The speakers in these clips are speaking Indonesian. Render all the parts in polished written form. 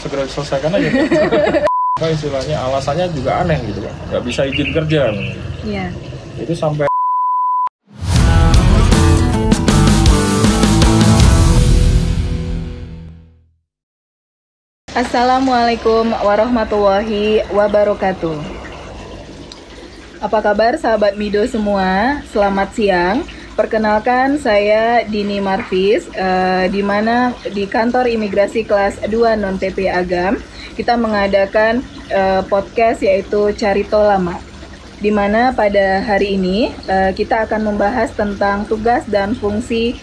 segera diselesaikan aja. Apa istilahnya, alasannya juga aneh gitu kan, nggak bisa izin kerja. Iya. Itu sampai Assalamualaikum warahmatullahi wabarakatuh. Apa kabar sahabat Mido semua? Selamat siang. Perkenalkan, saya Dini Marvis, di mana di kantor imigrasi kelas 2 non-TP Agam kita mengadakan podcast yaitu Carito Lama, di mana pada hari ini kita akan membahas tentang tugas dan fungsi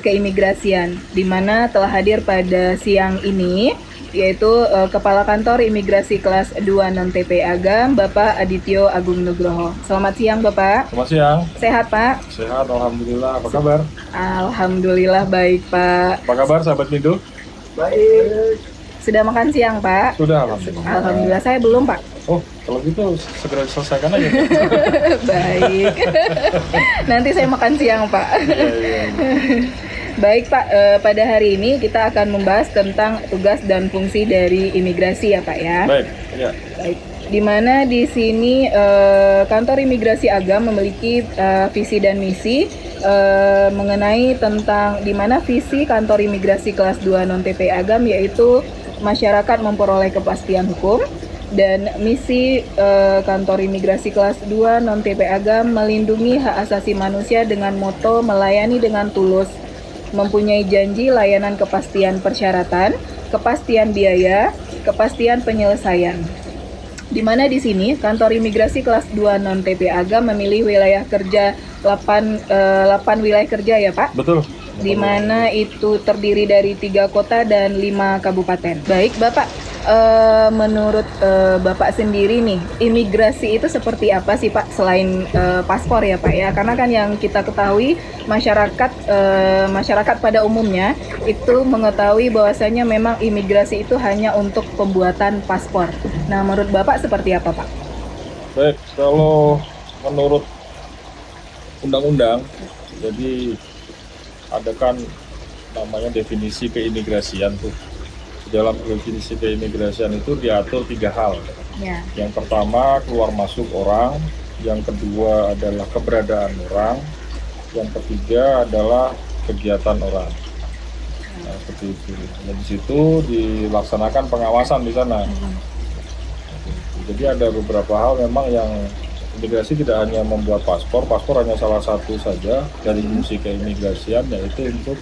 keimigrasian, di mana telah hadir pada siang ini yaitu Kepala Kantor Imigrasi Kelas 2 Non-TP Agam, Bapak Adityo Agung Nugroho. Selamat siang, Bapak. Selamat siang. Sehat, Pak? Sehat, alhamdulillah. Apa kabar? Alhamdulillah baik, Pak. Apa kabar sahabat Mido? Baik. Sudah makan siang, Pak? Sudah, alhamdulillah. Alhamdulillah, saya belum, Pak. Oh, kalau gitu segera diselesaikan aja. Baik. Nanti saya makan siang, Pak. Iya. Baik, Pak, pada hari ini kita akan membahas tentang tugas dan fungsi dari imigrasi ya, Pak ya. Baik, ya. Baik. Di mana di sini kantor imigrasi Agam memiliki visi dan misi mengenai tentang di mana visi kantor imigrasi kelas 2 non-TP Agam yaitu masyarakat memperoleh kepastian hukum, dan misi kantor imigrasi kelas 2 non-TP Agam melindungi hak asasi manusia dengan moto melayani dengan tulus, mempunyai janji layanan kepastian persyaratan, kepastian biaya, kepastian penyelesaian. Di mana di sini kantor imigrasi kelas 2 non-TP Agam memilih wilayah kerja 8 wilayah kerja ya, Pak? Betul. Di mana itu terdiri dari 3 kota dan 5 kabupaten. Baik, Bapak, menurut Bapak sendiri nih, imigrasi itu seperti apa sih, Pak, selain paspor ya, Pak ya? Karena kan yang kita ketahui masyarakat pada umumnya itu mengetahui bahwasanya memang imigrasi itu hanya untuk pembuatan paspor. Nah, menurut Bapak seperti apa, Pak? Baik, kalau menurut undang-undang, jadi ada kan namanya definisi keimigrasian tuh. Dalam definisi keimigrasian itu diatur 3 hal. Ya. Yang pertama keluar masuk orang, yang kedua adalah keberadaan orang, yang ketiga adalah kegiatan orang. Nah, seperti itu. Dan di situ dilaksanakan pengawasan di sana. Jadi ada beberapa hal memang yang imigrasi tidak hanya membuat paspor hanya salah satu saja dari fungsi keimigrasian, yaitu untuk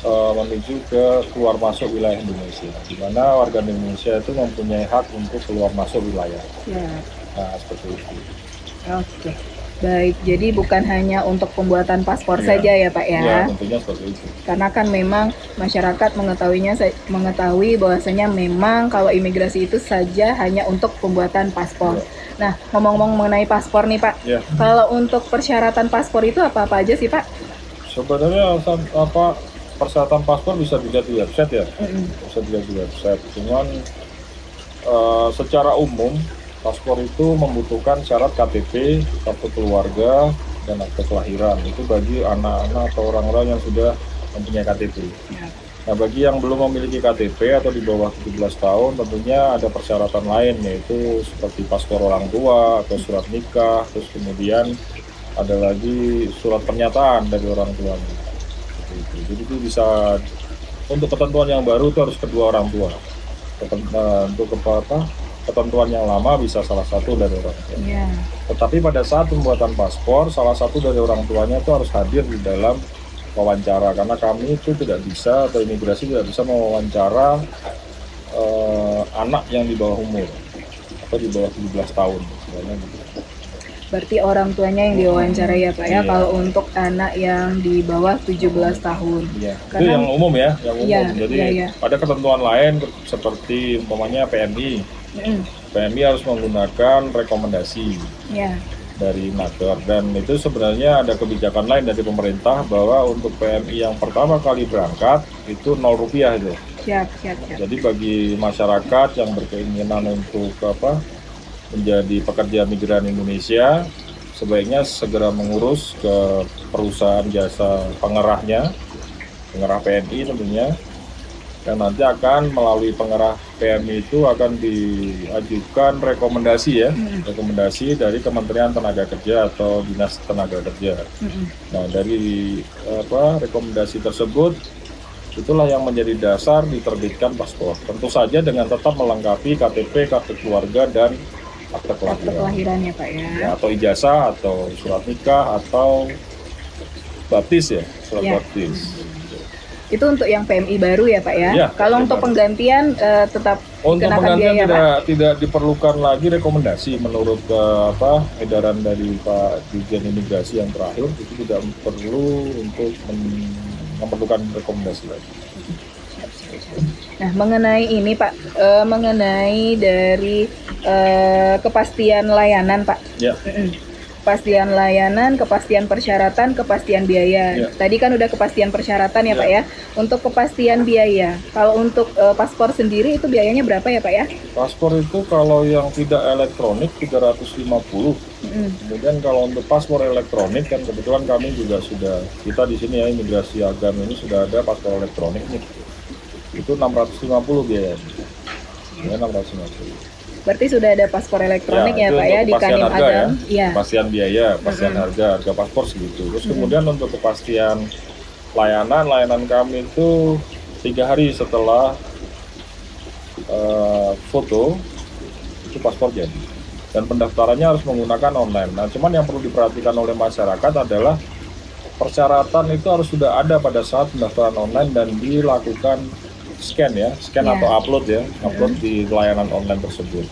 menuju ke keluar masuk wilayah Indonesia, di mana warga Indonesia itu mempunyai hak untuk keluar masuk wilayah. Ya. Nah, seperti itu. Oke. Baik, jadi bukan hanya untuk pembuatan paspor saja ya, Pak ya? Ya, tentunya seperti itu. Karena kan memang masyarakat mengetahui bahwasanya memang kalau imigrasi itu saja hanya untuk pembuatan paspor. Ya. Nah, ngomong-ngomong mengenai paspor nih, Pak. Ya. Kalau untuk persyaratan paspor itu apa-apa aja sih, Pak? Sebenarnya persyaratan paspor bisa dilihat di website ya, bisa dilihat di website. Cuman secara umum paspor itu membutuhkan syarat KTP, kartu keluarga, dan akte kelahiran. Itu bagi anak-anak atau orang-orang yang sudah mempunyai KTP. Ya. Nah, bagi yang belum memiliki KTP atau di bawah 17 tahun, tentunya ada persyaratan lain, yaitu seperti paspor orang tua atau surat nikah, terus kemudian ada lagi surat pernyataan dari orang tuanya. Jadi itu bisa, untuk ketentuan yang baru itu harus kedua orang tua. Untuk ketentuan yang lama bisa salah satu dari orang tua. Yeah. Tetapi pada saat pembuatan paspor, salah satu dari orang tuanya itu harus hadir di dalam wawancara, karena kami itu tidak bisa, atau imigrasi tidak bisa mewawancara anak yang di bawah umur atau di bawah 17 tahun. Gitu. Berarti orang tuanya yang diwawancara ya, Pak ya, Iya. kalau untuk anak yang di bawah 17 tahun. Iya. Karena, itu yang umum ya, yang umum. Iya, Jadi iya. ada ketentuan lain seperti umpamanya PMI. PMI harus menggunakan rekomendasi Ya. dari Naker, dan itu sebenarnya ada kebijakan lain dari pemerintah bahwa untuk PMI yang pertama kali berangkat itu Rp0 itu. Siap. Jadi bagi masyarakat yang berkeinginan untuk menjadi pekerja migran Indonesia, sebaiknya segera mengurus ke perusahaan jasa pengerah PMI tentunya, Dan nanti akan melalui pengarah PMI itu akan diajukan rekomendasi ya, rekomendasi dari Kementerian Tenaga Kerja atau Dinas Tenaga Kerja. Nah, dari rekomendasi tersebut itulah yang menjadi dasar diterbitkan paspor. Tentu saja dengan tetap melengkapi KTP, kartu keluarga, dan akte kelahiran ya Pak ya. Ya, atau ijazah, atau surat nikah, atau baptis ya, surat baptis. Itu untuk yang PMI baru ya Pak ya. Ya, kalau untuk baru. Penggantian tetap untuk penggantian biaya, tidak diperlukan lagi rekomendasi menurut edaran dari Pak Dirjen Imigrasi yang terakhir, itu tidak perlu untuk memerlukan rekomendasi lagi. Nah, mengenai ini Pak, mengenai dari kepastian layanan Pak. Ya. Kepastian layanan, kepastian persyaratan, kepastian biaya. Tadi kan udah kepastian persyaratan ya Pak ya. Untuk kepastian biaya, kalau untuk paspor sendiri itu biayanya berapa ya Pak ya? Paspor itu kalau yang tidak elektronik 350. Kemudian kalau untuk paspor elektronik kan kebetulan kami juga sudah, kita di sini ya Imigrasi Agam ini sudah ada paspor elektronik nih. Itu 650 biayanya. Ya, 650. Berarti sudah ada paspor elektronik ya Pak ya di Kadin Agam. Ya. Kepastian biaya, kepastian harga paspor segitu. Terus kemudian untuk kepastian layanan kami itu 3 hari setelah foto itu paspor jadi. Dan pendaftarannya harus menggunakan online. Nah, cuman yang perlu diperhatikan oleh masyarakat adalah persyaratan itu harus sudah ada pada saat pendaftaran online dan dilakukan scan atau upload di layanan online tersebut.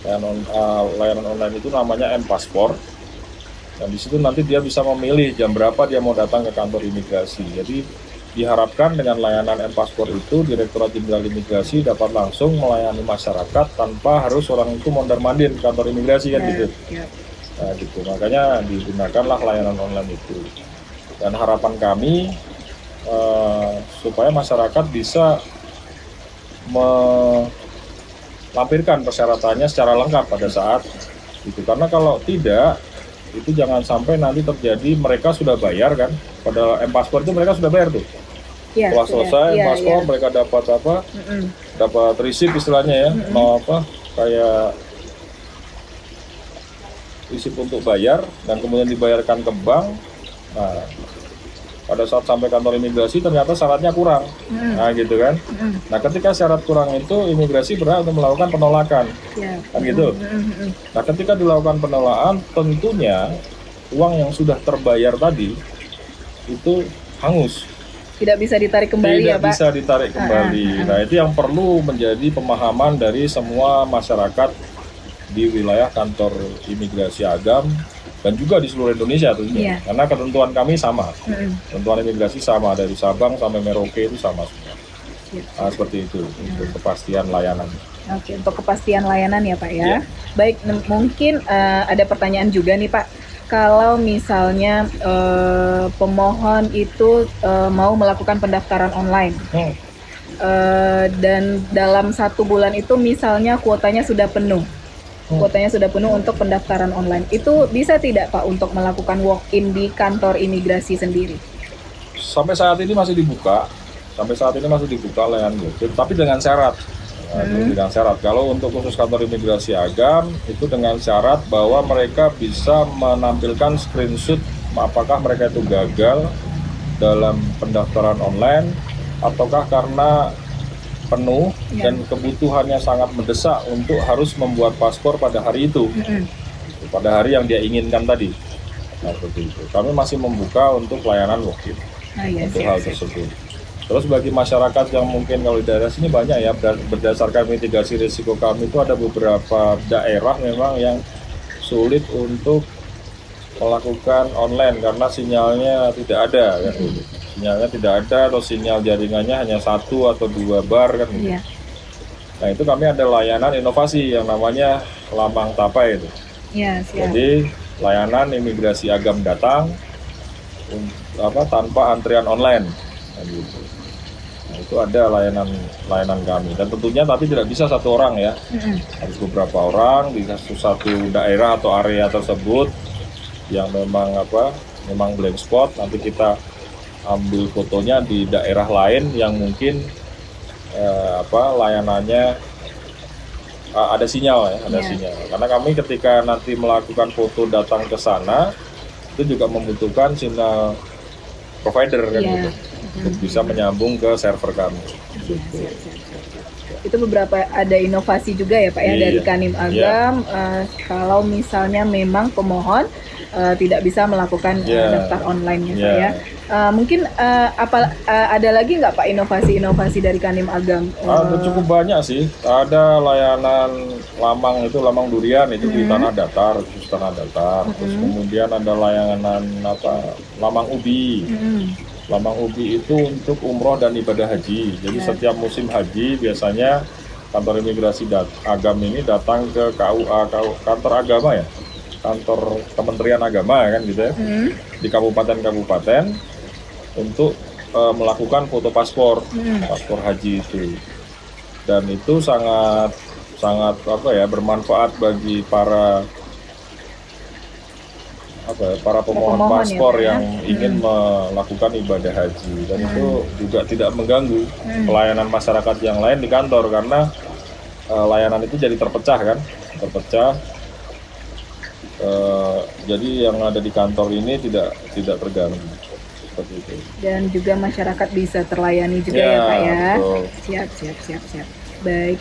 Layanan online itu namanya M-Paspor. Dan di situ nanti dia bisa memilih jam berapa dia mau datang ke kantor imigrasi. Jadi diharapkan dengan layanan M-Paspor itu Direktorat Jenderal Imigrasi dapat langsung melayani masyarakat tanpa harus orang itu mondar-mandir ke kantor imigrasi kan gitu. Nah, gitu. Makanya digunakanlah layanan online itu. Dan harapan kami supaya masyarakat bisa melampirkan persyaratannya secara lengkap pada saat itu, karena kalau tidak itu jangan sampai nanti terjadi mereka sudah bayar kan, pada M-Paspor itu mereka sudah bayar tuh setelah selesai M-Paspor mereka dapat dapat receipt istilahnya ya, mau kayak receipt untuk bayar dan kemudian dibayarkan ke bank. Nah, pada saat sampai kantor imigrasi ternyata syaratnya kurang, nah gitu kan. Nah, ketika syarat kurang itu imigrasi berhak untuk melakukan penolakan, kan gitu. Nah, ketika dilakukan penolakan, tentunya uang yang sudah terbayar tadi itu hangus, tidak bisa ditarik kembali ya Pak. Tidak bisa ditarik kembali. Nah, itu yang perlu menjadi pemahaman dari semua masyarakat di wilayah kantor imigrasi Agam dan juga di seluruh Indonesia tentunya. Karena ketentuan kami sama, ketentuan imigrasi sama dari Sabang sampai Merauke itu sama semua. Nah, seperti itu untuk kepastian layanan. Oke, untuk kepastian layanan ya Pak ya. Baik, mungkin ada pertanyaan juga nih Pak. Kalau misalnya pemohon itu mau melakukan pendaftaran online dan dalam 1 bulan itu misalnya kuotanya sudah penuh. Untuk pendaftaran online. Itu bisa tidak Pak untuk melakukan walk-in di kantor imigrasi sendiri? Sampai saat ini masih dibuka. Layanan walk-in, tapi dengan syarat. Dengan syarat. Kalau untuk khusus kantor imigrasi Agam itu dengan syarat bahwa mereka bisa menampilkan screenshot apakah mereka itu gagal dalam pendaftaran online ataukah karena penuh dan kebutuhannya sangat mendesak untuk harus membuat paspor pada hari itu, pada hari yang dia inginkan tadi. Nah, seperti itu. Kami masih membuka untuk layanan walk-in untuk hal tersebut. Terus bagi masyarakat yang mungkin kalau di daerah sini banyak ya, berdasarkan mitigasi risiko kami itu ada beberapa daerah memang yang sulit untuk melakukan online karena sinyalnya tidak ada kan. Sinyalnya tidak ada atau sinyal jaringannya hanya 1 atau 2 bar kan. Nah, itu kami ada layanan inovasi yang namanya Lamang Tapai itu. Jadi layanan imigrasi Agam datang tanpa antrian online. Nah, gitu. Nah, itu ada layanan kami dan tentunya tapi tidak bisa 1 orang ya. Harus beberapa orang di satu daerah atau area tersebut yang memang blank spot, nanti kita ambil fotonya di daerah lain yang mungkin layanannya ada sinyal ya, ada Iya. sinyal. Karena kami ketika nanti melakukan foto datang ke sana itu juga membutuhkan sinyal provider kan Iya. gitu, untuk bisa menyambung ke server kami. Gitu. Itu beberapa ada inovasi juga ya Pak ya Iya. dari Kanim Agam. Kalau misalnya memang pemohon tidak bisa melakukan Iya. daftar online ya Pak Iya. ya. Mungkin ada lagi nggak Pak inovasi-inovasi dari Kanim Agam? Ada cukup banyak sih. Ada layanan lamang durian itu di tanah datar, khusus tanah datar. Terus kemudian ada layanan lamang ubi. Lamang ubi itu untuk umroh dan ibadah haji. Jadi setiap musim haji biasanya kantor imigrasi Agam ini datang ke KUA, kantor agama ya, kantor Kementerian Agama kan gitu ya, di kabupaten-kabupaten untuk melakukan foto paspor haji itu. Dan itu sangat bermanfaat bagi para pemohon paspor ya, yang ingin melakukan ibadah haji, dan itu juga tidak mengganggu pelayanan masyarakat yang lain di kantor, karena layanan itu jadi terpecah. Jadi yang ada di kantor ini tidak terganggu seperti itu. Dan juga masyarakat bisa terlayani juga ya Pak ya. Betul. Siap. Baik,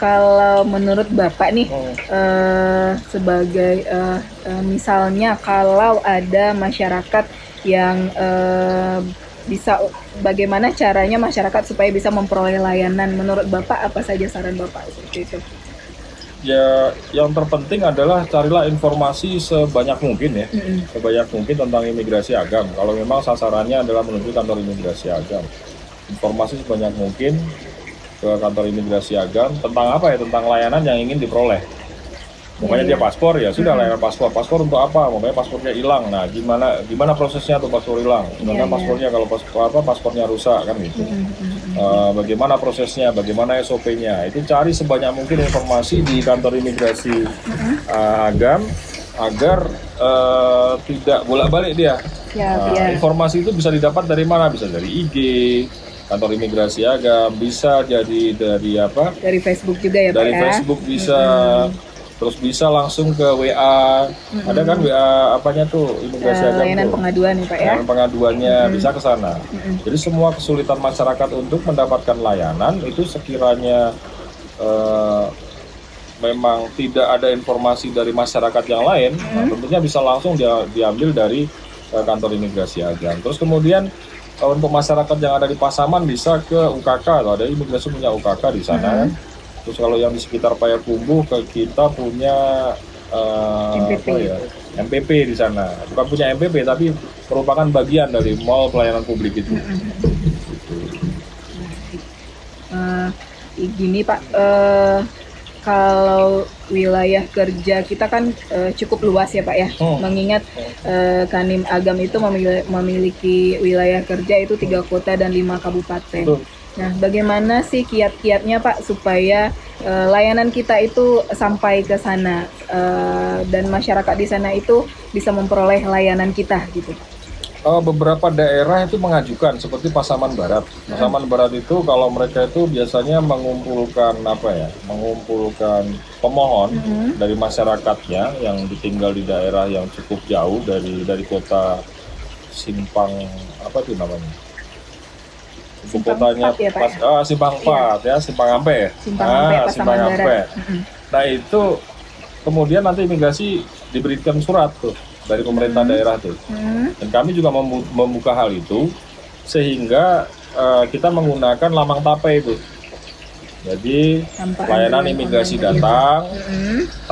kalau menurut Bapak nih sebagai misalnya kalau ada masyarakat yang bagaimana caranya masyarakat supaya bisa memperoleh layanan, menurut Bapak apa saja saran Bapak seperti itu? Ya, yang terpenting adalah carilah informasi sebanyak mungkin ya, sebanyak mungkin tentang imigrasi Agam. Kalau memang sasarannya adalah menuju kantor imigrasi Agam, informasi sebanyak mungkin ke kantor imigrasi Agam tentang apa ya, tentang layanan yang ingin diperoleh. Pokoknya dia paspor, ya sudah layanan paspor untuk apa? Pokoknya paspornya hilang. Nah, gimana prosesnya tuh paspor hilang? Gimana paspornya kalau paspornya rusak kan gitu. Bagaimana prosesnya, bagaimana SOP-nya? Itu cari sebanyak mungkin informasi di kantor imigrasi Agam agar tidak bolak-balik dia. Informasi itu bisa didapat dari mana? Bisa dari IG kantor imigrasi Agam, bisa jadi dari Dari Facebook juga ya Pak dari ya? Facebook bisa. Terus bisa langsung ke WA, ada kan WA imigrasi Agam layanan pengaduan ya Pak ya? Layanan pengaduannya bisa ke sana. Jadi semua kesulitan masyarakat untuk mendapatkan layanan itu sekiranya memang tidak ada informasi dari masyarakat yang lain, nah, tentunya bisa langsung diambil dari kantor imigrasi Agam. Terus kemudian untuk masyarakat yang ada di Pasaman bisa ke UKK, ada imigrasi punya UKK di sana kan. Terus kalau yang di sekitar Payakumbuh kita punya MPP di sana. Bukan punya MPP tapi merupakan bagian dari mall pelayanan publik itu. Gini Pak, kalau wilayah kerja kita kan cukup luas ya Pak ya, mengingat Kanim Agam itu memiliki wilayah kerja itu 3 kota dan 5 kabupaten. Nah, bagaimana sih kiat-kiatnya Pak supaya layanan kita itu sampai ke sana dan masyarakat di sana itu bisa memperoleh layanan kita gitu? Beberapa daerah itu mengajukan seperti Pasaman Barat. Pasaman Barat itu kalau mereka itu biasanya mengumpulkan pemohon dari masyarakatnya yang ditinggal di daerah yang cukup jauh dari kota Simpang ibu kotanya Simpang 4 ya, Simpang Ampe. Simpang Ampe. Nah, itu kemudian nanti imigrasi diberikan surat tuh dari pemerintah daerah tuh. Dan kami juga membuka hal itu sehingga kita menggunakan lamang tape itu. Jadi layanan imigrasi datang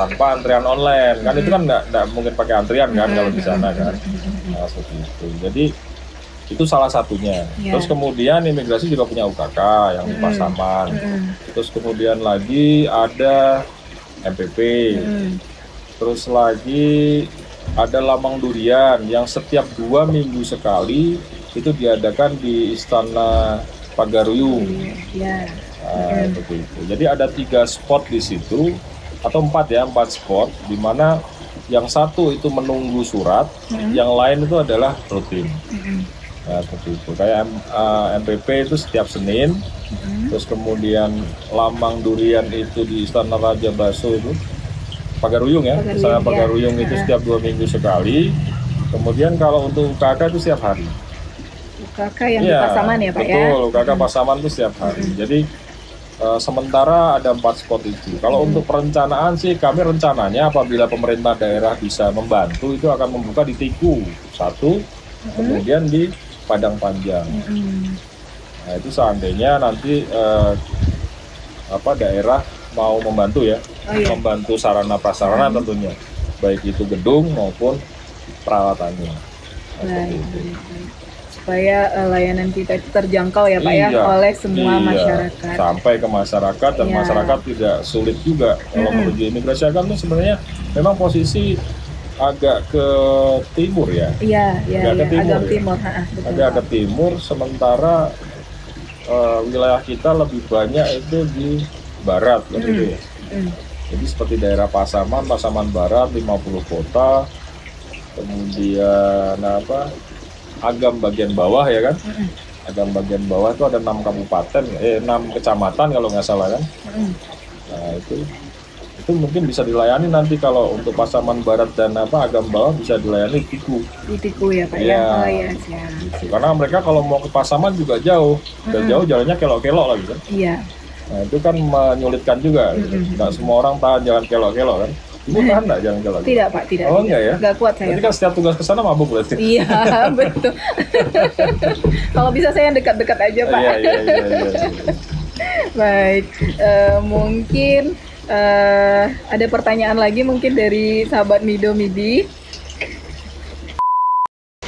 tanpa antrian online. Kan itu kan nggak mungkin pakai antrian kan kalau di sana kan. Nah, seperti itu. Jadi itu salah satunya. Terus kemudian imigrasi juga punya UKK yang di Pasaman. Terus kemudian lagi ada MPP. Terus lagi ada lamang durian yang setiap 2 minggu sekali itu diadakan di Istana Pagaruyung. Begitu. Jadi ada 3 spot di situ atau 4 spot, di mana yang satu itu menunggu surat, yang lain itu adalah rutin. Nah, seperti itu. Kayak MPP itu setiap Senin, terus kemudian Lamang Durian itu di Istana Raja Baso itu, Pagaruyung ya, misalnya Pagaruyung itu setiap 2 minggu sekali. Kemudian kalau untuk UKK itu setiap hari. UKK yang di Pasaman ya Pak betul, ya? Betul, UKK Pasaman itu setiap hari. Jadi sementara ada 4 spot itu. Kalau untuk perencanaan sih, kami rencananya apabila pemerintah daerah bisa membantu, itu akan membuka di Tiku 1, kemudian di Padang Panjang. Nah itu seandainya nanti daerah mau membantu ya, membantu sarana prasarana tentunya, baik itu gedung maupun peralatannya. Nah, supaya layanan kita itu terjangkau ya Pak ya oleh semua masyarakat. Sampai ke masyarakat dan masyarakat tidak sulit juga kalau menuju imigrasi agam itu sebenarnya memang posisi agak ke timur ya. Agak timur. Agak ke timur, sementara wilayah kita lebih banyak itu di barat gitu ya. Jadi seperti daerah Pasaman Barat 50 kota, kemudian Agam bagian bawah ya kan. Agam bagian bawah itu ada 6 kabupaten, 6 kecamatan kalau nggak salah kan. Nah itu mungkin bisa dilayani nanti kalau untuk Pasaman Barat dan Agam bawah bisa dilayani Tiku. Di Tiku ya Pak ya. Siap. Gitu. Karena mereka kalau mau ke Pasaman juga jauh, dan jauh jalannya kelok-kelok lagi kan. Nah itu kan menyulitkan juga. Nggak semua orang tahan jalan kelok-kelok kan. Ibu tahan nggak jalan kelok? Tidak Pak, tidak. Oh enggak ya? Nggak kuat saya. Jadi kan setiap tugas ke sana mabuk berarti. Iya betul. Kalau bisa saya yang dekat-dekat aja Pak. Iya. Baik, mungkin ada pertanyaan lagi mungkin dari sahabat Mido Midi.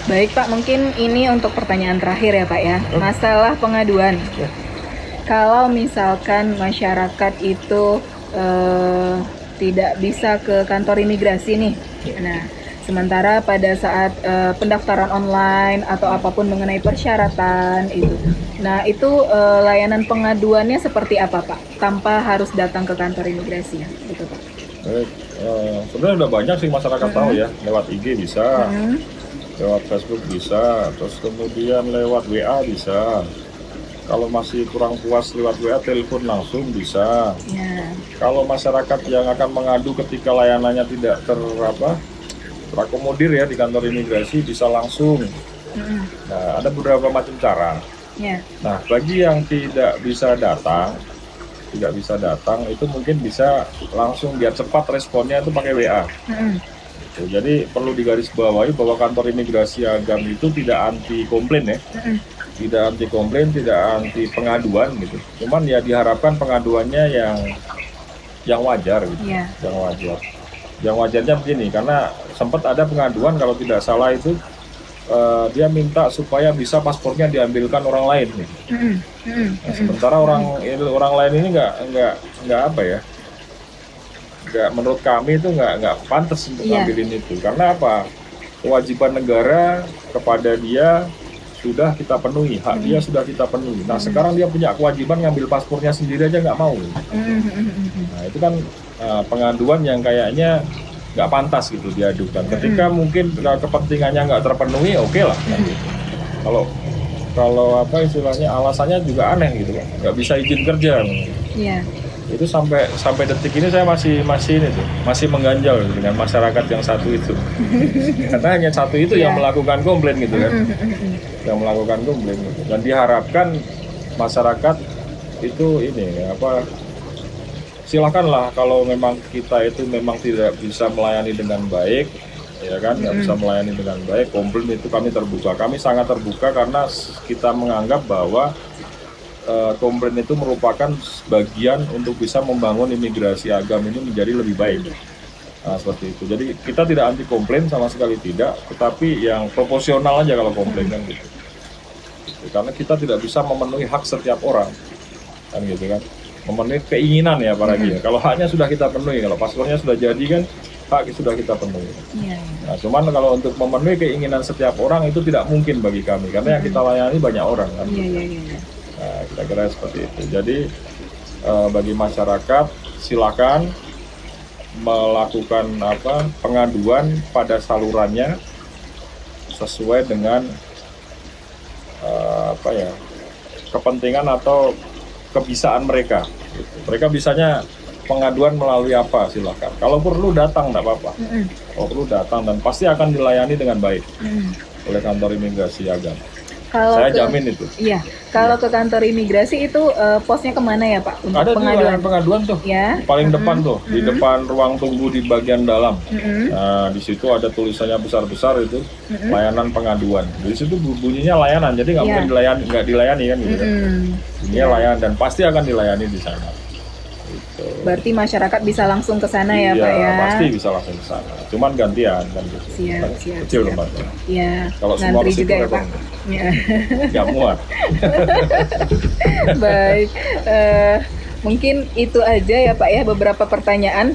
Baik Pak, mungkin ini untuk pertanyaan terakhir ya Pak ya. Masalah pengaduan. Kalau misalkan masyarakat itu tidak bisa ke kantor imigrasi nih. Nah, sementara pada saat pendaftaran online atau apapun mengenai persyaratan itu. Nah, itu layanan pengaduannya seperti apa Pak? Tanpa harus datang ke kantor imigrasi gitu Pak. Sebenarnya udah banyak sih masyarakat tahu ya, lewat IG bisa, lewat Facebook bisa, terus kemudian lewat WA bisa. Kalau masih kurang puas lewat WA, telepon langsung bisa. Kalau masyarakat yang akan mengadu ketika layanannya tidak terakomodir ya di kantor imigrasi, bisa langsung. Nah, ada beberapa macam cara. Nah, bagi yang tidak bisa datang itu mungkin bisa langsung biar cepat responnya itu pakai WA. Jadi perlu digarisbawahi bahwa kantor imigrasi Agam itu tidak anti komplain ya. Tidak anti komplain, tidak anti pengaduan gitu. Cuman ya diharapkan pengaduannya yang wajar gitu. Yang wajar. Yang wajarnya begini, karena sempat ada pengaduan kalau tidak salah itu dia minta supaya bisa paspornya diambilkan orang lain gitu. Nah, sementara orang lain ini nggak menurut kami itu nggak pantas untuk ngambilin itu. Karena apa? Kewajiban negara kepada dia sudah kita penuhi, hak dia sudah kita penuhi. Nah sekarang dia punya kewajiban ngambil paspornya sendiri aja nggak mau. Nah itu kan pengaduan yang kayaknya nggak pantas gitu diadukan. Ketika mungkin kepentingannya nggak terpenuhi, oke lah. Kan, gitu. Kalau istilahnya alasannya juga aneh gitu kan, nggak bisa izin kerja. Itu sampai detik ini saya masih mengganjal gitu, dengan masyarakat yang satu itu. Karena hanya satu itu yang melakukan komplain gitu kan. Yang melakukan komplain gitu. Dan diharapkan masyarakat itu silakanlah kalau memang kita itu memang tidak bisa melayani dengan baik, ya kan, nggak bisa melayani dengan baik, komplain itu kami terbuka. Kami sangat terbuka karena kita menganggap bahwa komplain itu merupakan bagian untuk bisa membangun imigrasi Agam ini menjadi lebih baik. Nah, seperti itu. Jadi kita tidak anti komplain sama sekali tidak, tetapi yang proporsional aja kalau komplain kan gitu. Karena kita tidak bisa memenuhi hak setiap orang, kan gitu kan. Memenuhi keinginan ya para dia. Kalau haknya sudah kita penuhi, kalau paspornya sudah jadi kan hak sudah kita penuhi. Nah, cuman kalau untuk memenuhi keinginan setiap orang itu tidak mungkin bagi kami, karena yang kita layani banyak orang kan. Nah, kira-kira seperti itu. Jadi bagi masyarakat silakan melakukan pengaduan pada salurannya sesuai dengan apa ya, kepentingan atau kebisaan mereka. Mereka bisanya pengaduan melalui apa, silakan. Kalau perlu datang, nggak apa-apa. Kalau perlu datang, dan pasti akan dilayani dengan baik oleh kantor imigrasi Agam. Saya jamin itu. Iya. Kalau ke kantor imigrasi itu posnya kemana ya Pak? Untuk ada pengaduan? Di pengaduan tuh, ya. Paling depan tuh, di depan ruang tunggu di bagian dalam. Nah, di situ ada tulisannya besar-besar itu, layanan pengaduan. Di situ bunyinya layanan, jadi nggak mungkin dilayani kan gitu. Bunyinya layanan, dan pasti akan dilayani di sana. Gitu. Berarti masyarakat bisa langsung ke sana ya Pak ya? Pasti bisa langsung ke sana. Cuman gantian kan gitu. Siap. Kecil tempatnya. Iya. Kalau semua Ngantri juga ya Pak. Ya. Nggak muat. Baik. Mungkin itu aja ya Pak ya, beberapa pertanyaan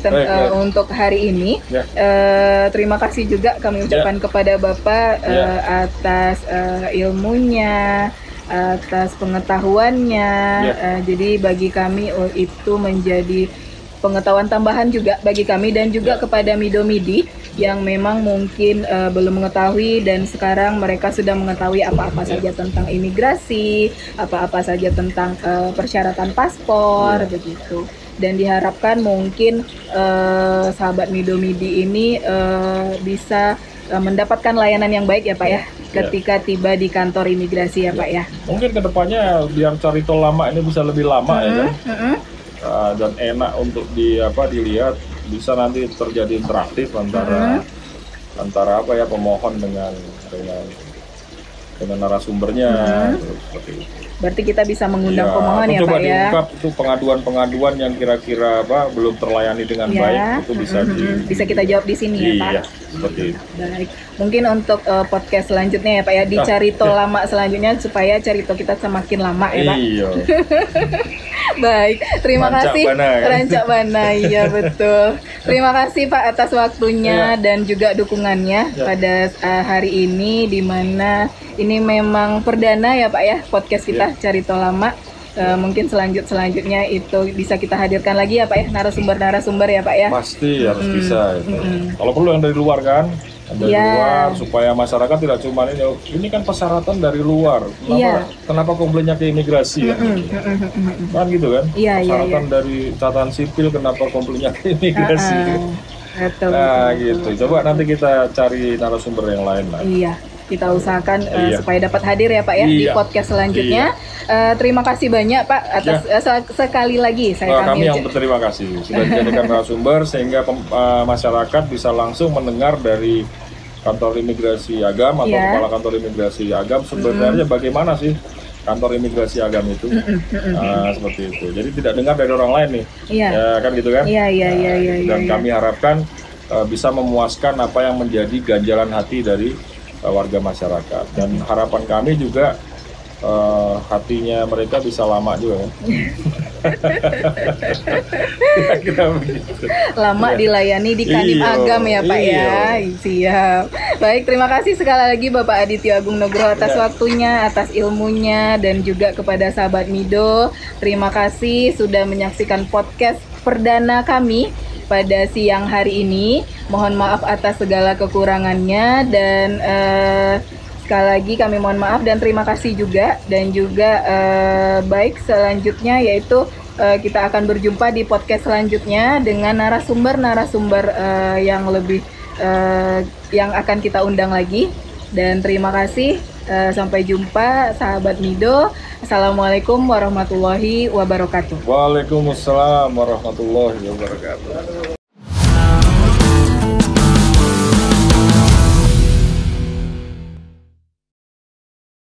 untuk hari ini. Terima kasih juga kami ucapkan kepada Bapak atas ilmunya, atas pengetahuannya. Jadi bagi kami itu menjadi pengetahuan tambahan juga bagi kami, dan juga kepada Mido Midi yang memang mungkin belum mengetahui, dan sekarang mereka sudah mengetahui apa-apa saja tentang imigrasi, apa-apa saja tentang persyaratan paspor begitu. Dan diharapkan mungkin sahabat Mido Midi ini bisa mendapatkan layanan yang baik ya Pak ya, ketika tiba di kantor imigrasi ya Pak ya. Mungkin kedepannya biar cari tol lama ini bisa lebih lama ya kan, dan enak untuk dilihat, bisa nanti terjadi interaktif antara apa ya, pemohon dengan narasumbernya, seperti itu. Berarti kita bisa mengundang pemohon ya Pak ya. Coba diungkap itu pengaduan-pengaduan yang kira-kira belum terlayani dengan baik, itu bisa kita jawab di sini ya Pak. Iya, seperti itu. Baik. Mungkin untuk podcast selanjutnya ya Pak ya, di Carito lama selanjutnya, supaya Carito kita semakin lama ya Pak. Iya. Baik, terima kasih Rancak Bana, iya betul. Terima kasih Pak atas waktunya dan juga dukungannya pada hari ini, di mana ini memang perdana ya Pak ya podcast kita Carito Lama. Mungkin selanjutnya itu bisa kita hadirkan lagi ya Pak ya, narasumber ya Pak ya. Pasti harus bisa. Kalau perlu yang dari luar kan, dari luar, supaya masyarakat tidak cuma ini kan persyaratan dari luar. Kenapa komplainnya ke imigrasi kan gitu kan? Persyaratan dari catatan sipil, kenapa komplainnya ke imigrasi? Betul, gitu. Coba nanti kita cari narasumber yang lain lah. Iya. Kita usahakan supaya dapat hadir ya Pak ya di podcast selanjutnya. Terima kasih banyak Pak atas sekali lagi kami yang berterima kasih sudah dijadikan narasumber, sehingga masyarakat bisa langsung mendengar dari kantor imigrasi Agam atau kepala kantor imigrasi Agam sebenarnya bagaimana sih kantor imigrasi Agam itu. Seperti itu. Jadi tidak dengar dari orang lain nih. Ya kan gitu kan? Dan kami harapkan bisa memuaskan apa yang menjadi ganjalan hati dari warga masyarakat, dan harapan kami juga hatinya mereka bisa lama juga kan. Kira-kira begitu. Lama dilayani di Kandim Agam ya Pak ya. Siap. Baik, terima kasih sekali lagi Bapak Aditya Agung Nugroho atas waktunya, atas ilmunya, dan juga kepada sahabat Mido. Terima kasih sudah menyaksikan podcast perdana kami pada siang hari ini. Mohon maaf atas segala kekurangannya, dan sekali lagi kami mohon maaf dan terima kasih juga. Dan juga baik, selanjutnya yaitu kita akan berjumpa di podcast selanjutnya dengan narasumber yang lebih yang akan kita undang lagi. Dan terima kasih, sampai jumpa sahabat Mido. Assalamualaikum warahmatullahi wabarakatuh. Waalaikumsalam warahmatullahi wabarakatuh.